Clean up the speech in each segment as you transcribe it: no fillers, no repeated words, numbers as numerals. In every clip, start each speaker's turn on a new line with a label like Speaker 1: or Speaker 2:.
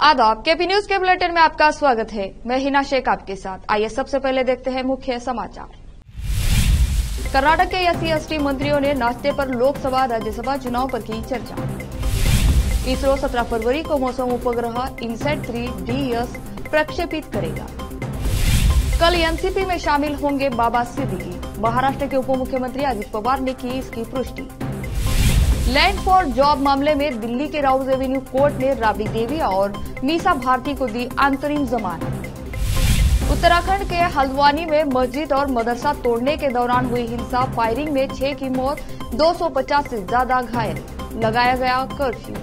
Speaker 1: आदाब, KP news के bulletin में आपका स्वागत है। मैं हिना शेख आपके साथ। आइए सबसे पहले देखते हैं मुख्य समाचार। कर्नाटक के एससी/एसटी मंत्रियों ने नाश्ते पर लोकसभा राज्यसभा चुनाव पर की चर्चा। इसरो 17 फरवरी को मौसम उपग्रह INSAT-3 प्रक्षेपित करेगा। कल एनसीपी में शामिल होंगे बाबा सिद्दीकी। महाराष्ट्र के उप मुख्यमंत्री अजित पवार ने की इसकी पुष्टि। लैंड फॉर जॉब मामले में दिल्ली के राउज एवेन्यू कोर्ट ने राबड़ी देवी और मीसा भारती को दी अंतरिम जमानत। उत्तराखंड के हल्द्वानी में मस्जिद और मदरसा तोड़ने के दौरान हुई हिंसा, फायरिंग में 6 की मौत, 250 से ज्यादा घायल, लगाया गया कर्फ्यू।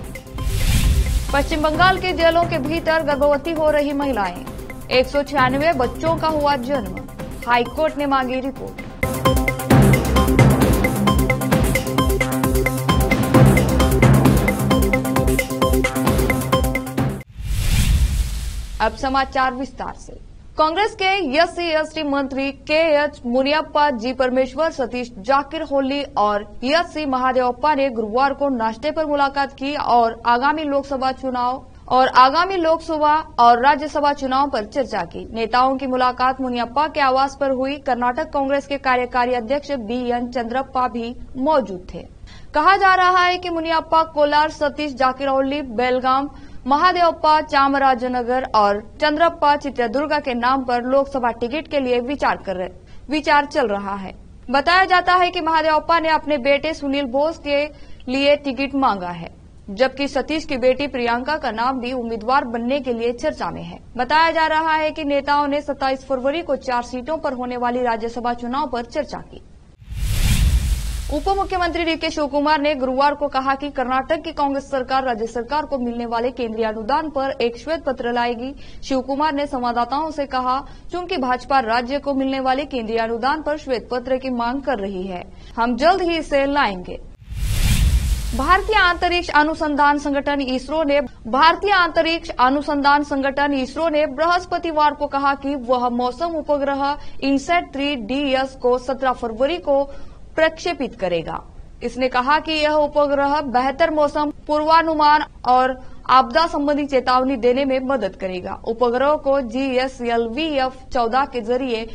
Speaker 1: पश्चिम बंगाल के जेलों के भीतर गर्भवती हो रही महिलाएं, 196 बच्चों का हुआ जन्म, हाईकोर्ट ने मांगी रिपोर्ट। अब समाचार विस्तार से। कांग्रेस के एससी/एसटी मंत्री KH मुनियप्पा, जी परमेश्वर, सतीश जाकिरहोली और एससी महादेवप्पा ने गुरुवार को नाश्ते पर मुलाकात की और आगामी लोकसभा और राज्यसभा चुनाव पर चर्चा की। नेताओं की मुलाकात मुनियप्पा के आवास पर हुई। कर्नाटक कांग्रेस के कार्यकारी अध्यक्ष BN चंद्रप्पा भी मौजूद थे। कहा जा रहा है कि मुनियप्पा कोलार, सतीश जाकिरहोली बेलगाम, महादेवप्पा चामराजनगर और चंद्रप्पा चित्रदुर्गा के नाम पर लोकसभा टिकट के लिए विचार चल रहा है। बताया जाता है कि महादेवप्पा ने अपने बेटे सुनील बोस के लिए टिकट मांगा है, जबकि सतीश की बेटी प्रियंका का नाम भी उम्मीदवार बनने के लिए चर्चा में है। बताया जा रहा है कि नेताओं ने 27 फरवरी को 4 सीटों पर होने वाली राज्यसभा चुनाव पर चर्चा की। उप मुख्यमंत्री DK शिवकुमार ने गुरुवार को कहा कि कर्नाटक की कांग्रेस सरकार राज्य सरकार को मिलने वाले केंद्रीय अनुदान पर एक श्वेत पत्र लाएगी। शिवकुमार ने संवाददाताओं से कहा, चूंकि भाजपा राज्य को मिलने वाले केंद्रीय अनुदान पर श्वेत पत्र की मांग कर रही है, हम जल्द ही इसे लाएंगे। भारतीय अंतरिक्ष अनुसंधान संगठन इसरो ने बृहस्पतिवार को कहा कि वह मौसम उपग्रह INSAT-3 को 17 फरवरी को प्रक्षेपित करेगा। इसने कहा कि यह उपग्रह बेहतर मौसम पूर्वानुमान और आपदा संबंधी चेतावनी देने में मदद करेगा। उपग्रह को GSLV-F14 के जरिए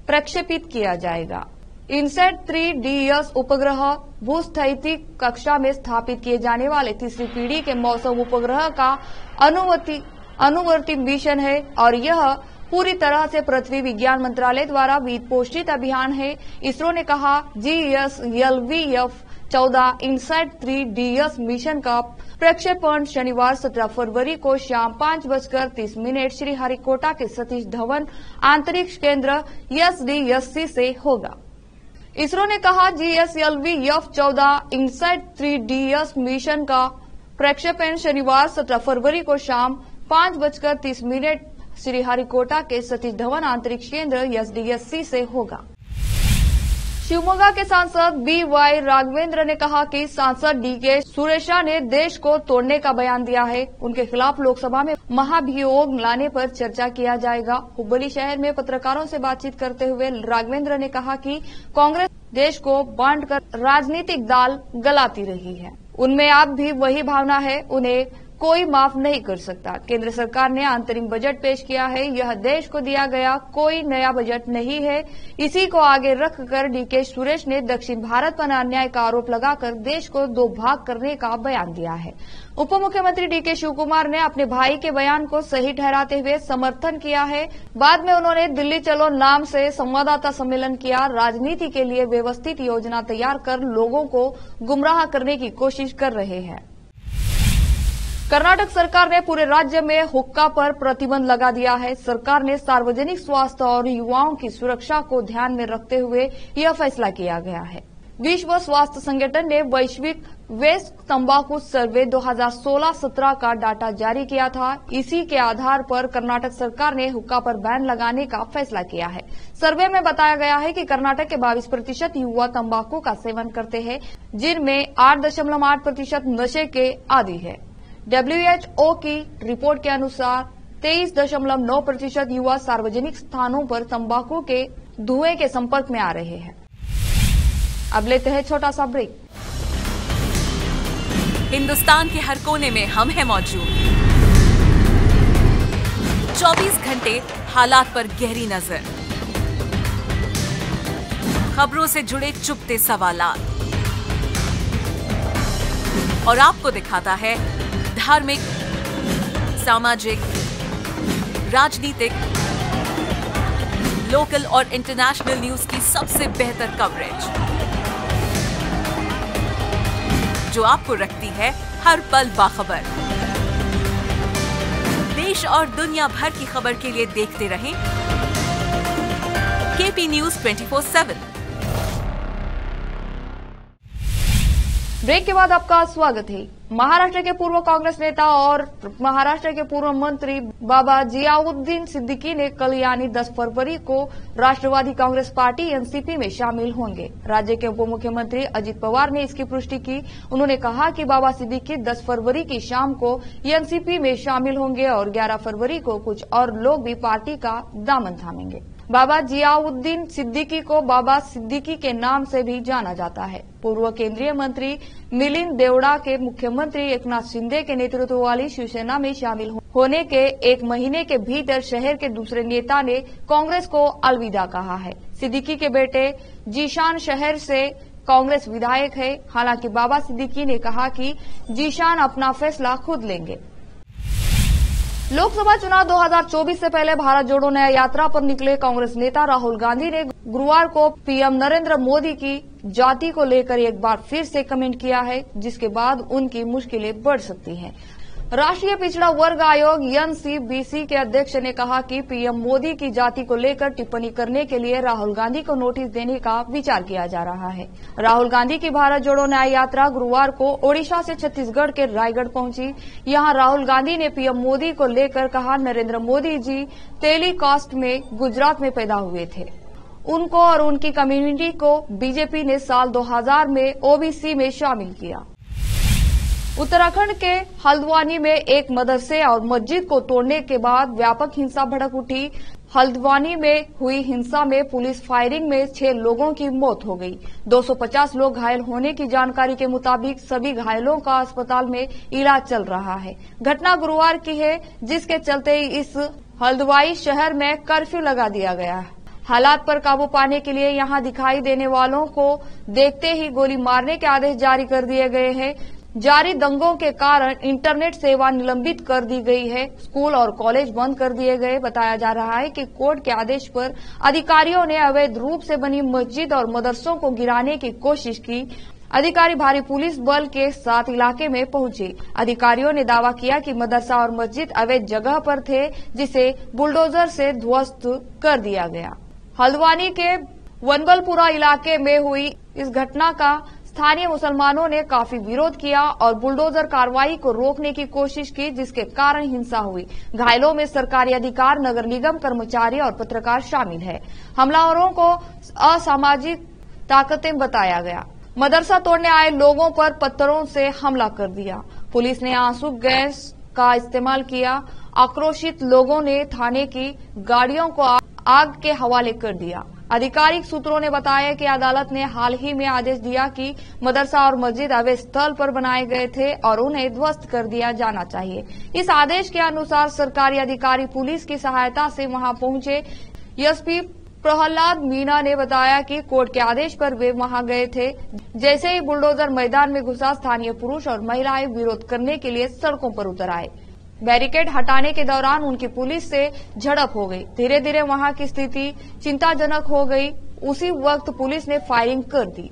Speaker 1: प्रक्षेपित किया जाएगा। INSAT-3 उपग्रह भूस्थैतिक कक्षा में स्थापित किए जाने वाले तीसरी पीढ़ी के मौसम उपग्रह का अनुवर्ती मिशन है और यह पूरी तरह से पृथ्वी विज्ञान मंत्रालय द्वारा वित्त पोषित अभियान है। इसरो ने कहा, GSLV-F14 INSAT-3 मिशन का प्रक्षेपण शनिवार 17 फरवरी को शाम 5:30 श्रीहरिकोटा के सतीश धवन अंतरिक्ष केंद्र SDSC से होगा। इसरो ने कहा, GSLV-F14 INSAT-3 मिशन का प्रक्षेपण शनिवार 17 फरवरी को शाम 5:30 श्रीहरिकोटा के सतीश धवन अंतरिक्ष केंद्र SDSC से होगा। शिवमोगा के सांसद BY राघवेंद्र ने कहा कि सांसद DK सुरेशा ने देश को तोड़ने का बयान दिया है। उनके खिलाफ लोकसभा में महाभियोग लाने पर चर्चा किया जाएगा। हुबली शहर में पत्रकारों से बातचीत करते हुए राघवेंद्र ने कहा कि कांग्रेस देश को बांटकर राजनीतिक दाल गलाती रही है। उनमें अब भी वही भावना है, उन्हें कोई माफ नहीं कर सकता। केंद्र सरकार ने अंतरिम बजट पेश किया है, यह देश को दिया गया कोई नया बजट नहीं है। इसी को आगे रखकर DK सुरेश ने दक्षिण भारत पर अन्याय का आरोप लगाकर देश को 2 भाग करने का बयान दिया है। उप मुख्यमंत्री DK शिवकुमार ने अपने भाई के बयान को सही ठहराते हुए समर्थन किया है। बाद में उन्होंने दिल्ली चलो नाम से संवाददाता सम्मेलन किया। राजनीति के लिए व्यवस्थित योजना तैयार कर लोगों को गुमराह करने की कोशिश कर रहे हैं। कर्नाटक सरकार ने पूरे राज्य में हुक्का पर प्रतिबंध लगा दिया है। सरकार ने सार्वजनिक स्वास्थ्य और युवाओं की सुरक्षा को ध्यान में रखते हुए यह फैसला किया गया है। विश्व स्वास्थ्य संगठन ने वैश्विक वेस्ट तंबाकू सर्वे 2016-17 का डाटा जारी किया था। इसी के आधार पर कर्नाटक सरकार ने हुक्का पर बैन लगाने का फैसला किया है। सर्वे में बताया गया है कि कर्नाटक के 22% युवा तंबाकू का सेवन करते हैं, जिनमें 8.8% नशे के आदी है। WHO की रिपोर्ट के अनुसार 23.9% युवा सार्वजनिक स्थानों पर तंबाकू के धुएं के संपर्क में आ रहे हैं। अब लेते हैं छोटा सा ब्रेक।
Speaker 2: हिंदुस्तान के हर कोने में हम हैं मौजूद। 24 घंटे हालात पर गहरी नजर, खबरों से जुड़े चुपते सवालात, और आपको दिखाता है धार्मिक, सामाजिक, राजनीतिक, लोकल और इंटरनेशनल न्यूज की सबसे बेहतर कवरेज, जो आपको रखती है हर पल बाखबर। देश और दुनिया भर की खबर के लिए देखते रहें केपी न्यूज 24/7।
Speaker 1: ब्रेक के बाद आपका स्वागत है। महाराष्ट्र के पूर्व कांग्रेस नेता और महाराष्ट्र के पूर्व मंत्री बाबा जियाउद्दीन सिद्दीकी ने कल यानी 10 फरवरी को राष्ट्रवादी कांग्रेस पार्टी एनसीपी में शामिल होंगे। राज्य के उप मुख्यमंत्री अजित पवार ने इसकी पुष्टि की। उन्होंने कहा कि बाबा सिद्दीकी 10 फरवरी की शाम को एनसीपी में शामिल होंगे और 11 फरवरी को कुछ और लोग भी पार्टी का दामन थामेंगे। बाबा जियाउद्दीन सिद्दीकी को बाबा सिद्दीकी के नाम से भी जाना जाता है। पूर्व केंद्रीय मंत्री मिलिंद देवड़ा के मुख्यमंत्री एकनाथ शिंदे के नेतृत्व वाली शिवसेना में शामिल होने के एक महीने के भीतर शहर के दूसरे नेता ने कांग्रेस को अलविदा कहा है। सिद्दीकी के बेटे जीशान शहर से कांग्रेस विधायक है। हालांकि बाबा सिद्दीकी ने कहा कि जीशान अपना फैसला खुद लेंगे। लोकसभा चुनाव 2024 से पहले भारत जोड़ो न्याय यात्रा पर निकले कांग्रेस नेता राहुल गांधी ने गुरुवार को पीएम नरेंद्र मोदी की जाति को लेकर एक बार फिर से कमेंट किया है, जिसके बाद उनकी मुश्किलें बढ़ सकती हैं। राष्ट्रीय पिछड़ा वर्ग आयोग एनसीबीसी के अध्यक्ष ने कहा कि पीएम मोदी की जाति को लेकर टिप्पणी करने के लिए राहुल गांधी को नोटिस देने का विचार किया जा रहा है। राहुल गांधी की भारत जोड़ो न्याय यात्रा गुरुवार को ओडिशा से छत्तीसगढ़ के रायगढ़ पहुंची। यहां राहुल गांधी ने पीएम मोदी को लेकर कहा, नरेंद्र मोदी जी तेलीकास्ट में गुजरात में पैदा हुए थे। उनको और उनकी कम्युनिटी को बीजेपी ने साल 2000 में ओबीसी में शामिल किया। उत्तराखंड के हल्द्वानी में एक मदरसे और मस्जिद को तोड़ने के बाद व्यापक हिंसा भड़क उठी। हल्द्वानी में हुई हिंसा में पुलिस फायरिंग में 6 लोगों की मौत हो गई। 250 लोग घायल होने की जानकारी के मुताबिक सभी घायलों का अस्पताल में इलाज चल रहा है। घटना गुरुवार की है, जिसके चलते इस हल्द्वानी शहर में कर्फ्यू लगा दिया गया है। हालात पर काबू पाने के लिए यहां दिखाई देने वालों को देखते ही गोली मारने के आदेश जारी कर दिए गए हैं। जारी दंगों के कारण इंटरनेट सेवा निलंबित कर दी गई है। स्कूल और कॉलेज बंद कर दिए गए। बताया जा रहा है कि कोर्ट के आदेश पर अधिकारियों ने अवैध रूप से बनी मस्जिद और मदरसों को गिराने की कोशिश की। अधिकारी भारी पुलिस बल के साथ इलाके में पहुंचे। अधिकारियों ने दावा किया कि मदरसा और मस्जिद अवैध जगह पर थे, जिसे बुलडोजर से ध्वस्त कर दिया गया। हल्द्वानी के वनबलपुरा इलाके में हुई इस घटना का स्थानीय मुसलमानों ने काफी विरोध किया और बुलडोजर कार्रवाई को रोकने की कोशिश की, जिसके कारण हिंसा हुई। घायलों में सरकारी अधिकारी, नगर निगम कर्मचारी और पत्रकार शामिल है। हमलावरों को असामाजिक ताकतें बताया गया। मदरसा तोड़ने आए लोगों पर पत्थरों से हमला कर दिया। पुलिस ने आंसू गैस का इस्तेमाल किया। आक्रोशित लोगों ने थाने की गाड़ियों को आग के हवाले कर दिया। आधिकारिक सूत्रों ने बताया कि अदालत ने हाल ही में आदेश दिया कि मदरसा और मस्जिद अवैध स्थल पर बनाए गए थे और उन्हें ध्वस्त कर दिया जाना चाहिए। इस आदेश के अनुसार सरकारी अधिकारी पुलिस की सहायता से वहां पहुंचे। एसपी प्रहलाद मीना ने बताया कि कोर्ट के आदेश पर वे वहां गए थे। जैसे ही बुलडोजर मैदान में घुसा, स्थानीय पुरुष और महिलाएं विरोध करने के लिए सड़कों पर उतर आए। बैरिकेड हटाने के दौरान उनकी पुलिस से झड़प हो गई। धीरे धीरे वहां की स्थिति चिंताजनक हो गई। उसी वक्त पुलिस ने फायरिंग कर दी।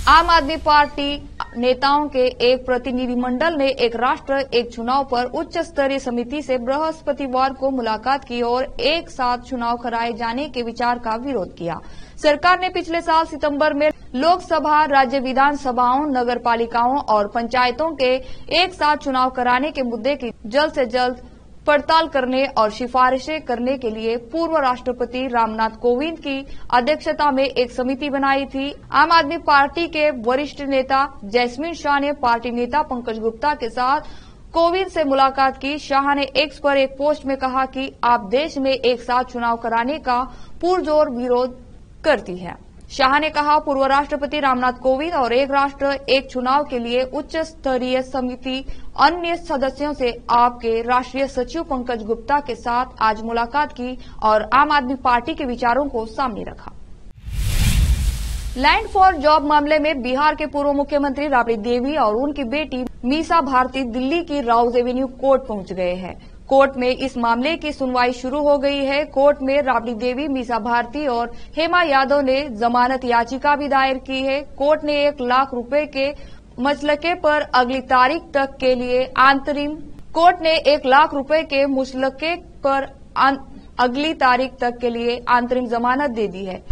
Speaker 1: आम आदमी पार्टी नेताओं के एक प्रतिनिधिमंडल ने एक राष्ट्र एक चुनाव पर उच्च स्तरीय समिति से बृहस्पतिवार को मुलाकात की और एक साथ चुनाव कराए जाने के विचार का विरोध किया। सरकार ने पिछले साल सितंबर में लोकसभा, राज्य विधानसभाओं, नगर पालिकाओं और पंचायतों के एक साथ चुनाव कराने के मुद्दे की जल्द से जल्द पड़ताल करने और सिफारिशें करने के लिए पूर्व राष्ट्रपति रामनाथ कोविंद की अध्यक्षता में एक समिति बनाई थी। आम आदमी पार्टी के वरिष्ठ नेता जैस्मिन शाह ने पार्टी नेता पंकज गुप्ता के साथ कोविंद से मुलाकात की। शाह ने एक्स पर एक पोस्ट में कहा कि आप देश में एक साथ चुनाव कराने का पुरजोर विरोध करती है। शाह ने कहा, पूर्व राष्ट्रपति रामनाथ कोविंद और एक राष्ट्र एक चुनाव के लिए उच्च स्तरीय समिति अन्य सदस्यों से आपके राष्ट्रीय सचिव पंकज गुप्ता के साथ आज मुलाकात की और आम आदमी पार्टी के विचारों को सामने रखा। लैंड फॉर जॉब मामले में बिहार के पूर्व मुख्यमंत्री राबड़ी देवी और उनकी बेटी मीसा भारती दिल्ली की राउज एवेन्यू कोर्ट पहुंच गए हैं। कोर्ट में इस मामले की सुनवाई शुरू हो गई है। कोर्ट में राबड़ी देवी, मीसा भारती और हेमा यादव ने जमानत याचिका भी दायर की है। कोर्ट ने 1 लाख रुपए के मसलके पर अगली तारीख तक के लिए अंतरिम जमानत दे दी है।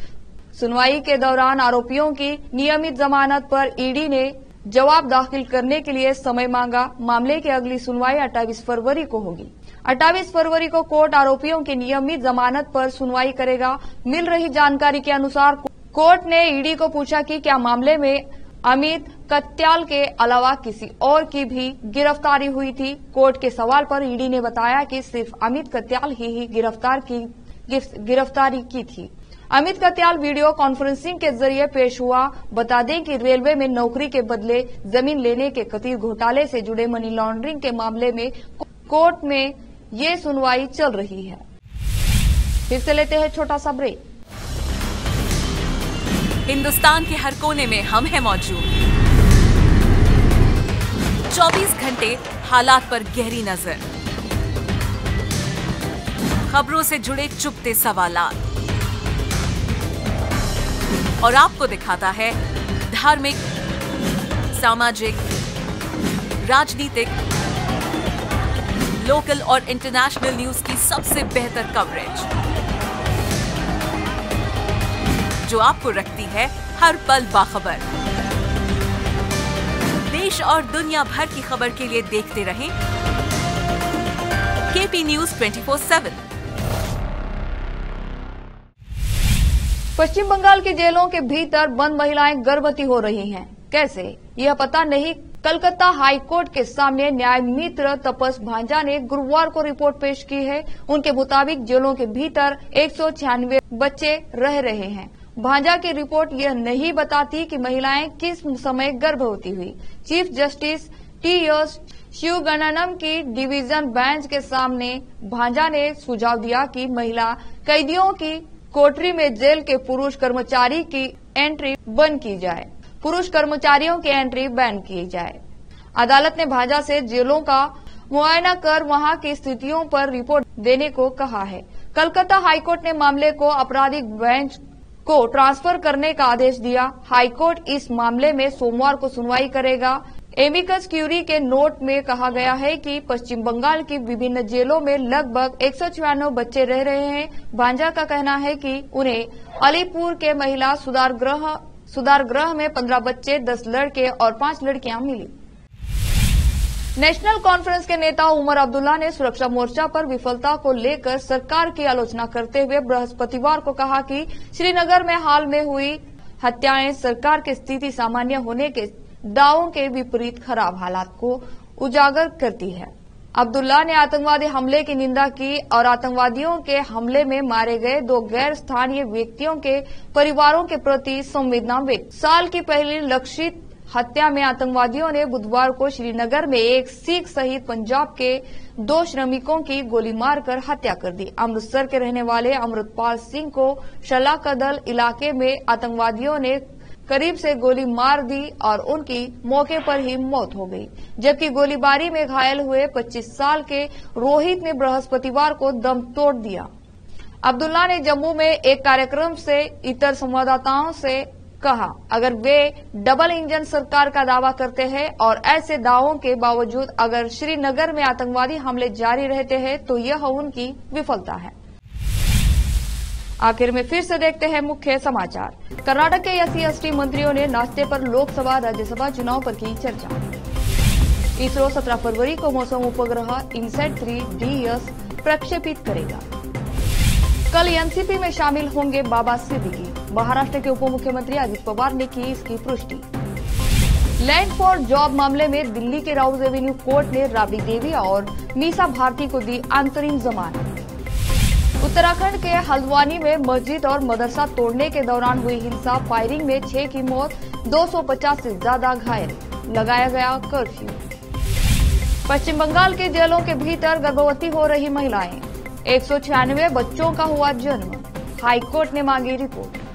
Speaker 1: सुनवाई के दौरान आरोपियों की नियमित जमानत पर ईडी ने जवाब दाखिल करने के लिए समय मांगा। मामले की अगली सुनवाई 28 फरवरी को होगी। 28 फरवरी को कोर्ट आरोपियों की नियमित जमानत पर सुनवाई करेगा। मिल रही जानकारी के अनुसार कोर्ट ने ईडी को पूछा कि क्या मामले में अमित कत्याल के अलावा किसी और की भी गिरफ्तारी हुई थी। कोर्ट के सवाल पर ईडी ने बताया कि सिर्फ अमित कत्याल ही गिरफ्तारी की थी। अमित कत्याल वीडियो कॉन्फ्रेंसिंग के जरिए पेश हुआ। बता दें कि रेलवे में नौकरी के बदले जमीन लेने के कथित घोटाले से जुड़े मनी लॉन्ड्रिंग के मामले में कोर्ट में ये सुनवाई चल रही है। फिर से लेते हैं छोटा सा ब्रेक।
Speaker 2: हिंदुस्तान के हर कोने में हम हैं मौजूद। 24 घंटे हालात पर गहरी नजर, खबरों से जुड़े चुपते सवालात और आपको दिखाता है धार्मिक, सामाजिक, राजनीतिक, लोकल और इंटरनेशनल न्यूज की सबसे बेहतर कवरेज, जो आपको रखती है हर पल बाखबर। देश और दुनिया भर की खबर के लिए देखते रहें केपी न्यूज 24/7।
Speaker 1: पश्चिम बंगाल की जेलों के भीतर बंद महिलाएं गर्भवती हो रही हैं। कैसे, यह पता नहीं। कलकत्ता हाई कोर्ट के सामने न्याय मित्र तपस भांजा ने गुरुवार को रिपोर्ट पेश की है। उनके मुताबिक जेलों के भीतर 196 बच्चे रह रहे हैं। भांजा की रिपोर्ट यह नहीं बताती कि महिलाएं किस समय गर्भवती हुई। Chief justice T.S.. शिवगणनम की डिवीजन बेंच के सामने भांजा ने सुझाव दिया कि महिला कैदियों की कोठरी में जेल के पुरुष कर्मचारी की एंट्री बंद की जाए। पुरुष कर्मचारियों की एंट्री बैन की जाए। अदालत ने भांजा से जेलों का मुआयना कर वहां की स्थितियों पर रिपोर्ट देने को कहा है। कलकत्ता हाईकोर्ट ने मामले को आपराधिक बेंच को ट्रांसफर करने का आदेश दिया। हाईकोर्ट इस मामले में सोमवार को सुनवाई करेगा। एमिकस क्यूरी के नोट में कहा गया है कि पश्चिम बंगाल की विभिन्न जेलों में लगभग 196 बच्चे रह रहे हैं। भांजा का कहना है कि उन्हें अलीपुर के महिला सुधार गृह में 15 बच्चे, 10 लड़के और 5 लड़कियां मिली। नेशनल कॉन्फ्रेंस के नेता उमर अब्दुल्ला ने सुरक्षा मोर्चा पर विफलता को लेकर सरकार की आलोचना करते हुए बृहस्पतिवार को कहा कि श्रीनगर में हाल में हुई हत्याएं सरकार की स्थिति सामान्य होने के दावों के विपरीत खराब हालात को उजागर करती है। अब्दुल्ला ने आतंकवादी हमले की निंदा की और आतंकवादियों के हमले में मारे गए 2 गैर स्थानीय व्यक्तियों के परिवारों के प्रति संवेदना व्यक्त। साल की पहली लक्षित हत्या में आतंकवादियों ने बुधवार को श्रीनगर में एक सिख सहित पंजाब के 2 श्रमिकों की गोली मारकर हत्या कर दी। अमृतसर के रहने वाले अमृतपाल सिंह को शलाकदल इलाके में आतंकवादियों ने करीब से गोली मार दी और उनकी मौके पर ही मौत हो गई, जबकि गोलीबारी में घायल हुए 25 साल के रोहित ने बृहस्पतिवार को दम तोड़ दिया। अब्दुल्ला ने जम्मू में एक कार्यक्रम से इतर संवाददाताओं से कहा, अगर वे डबल इंजन सरकार का दावा करते हैं और ऐसे दावों के बावजूद अगर श्रीनगर में आतंकवादी हमले जारी रहते हैं तो यह उनकी विफलता है। आखिर में फिर से देखते हैं मुख्य समाचार। कर्नाटक के SC/ST मंत्रियों ने नाश्ते पर लोकसभा राज्यसभा चुनाव पर की चर्चा। इसरो 17 फरवरी को मौसम उपग्रह INSAT-3DS प्रक्षेपित करेगा। कल एनसीपी में शामिल होंगे बाबा सिद्दीकी। महाराष्ट्र के उप मुख्यमंत्री अजित पवार ने की इसकी पुष्टि। लैंड फॉर जॉब मामले में दिल्ली के राउज एवेन्यू कोर्ट ने राबड़ी देवी और मीसा भारती को दी अंतरिम जमानत। उत्तराखंड के हल्द्वानी में मस्जिद और मदरसा तोड़ने के दौरान हुई हिंसा, फायरिंग में 6 की मौत, 250 से ज्यादा घायल, लगाया गया कर्फ्यू। पश्चिम बंगाल के जेलों के भीतर गर्भवती हो रही महिलाएं, 196 बच्चों का हुआ जन्म, हाईकोर्ट ने मांगी रिपोर्ट।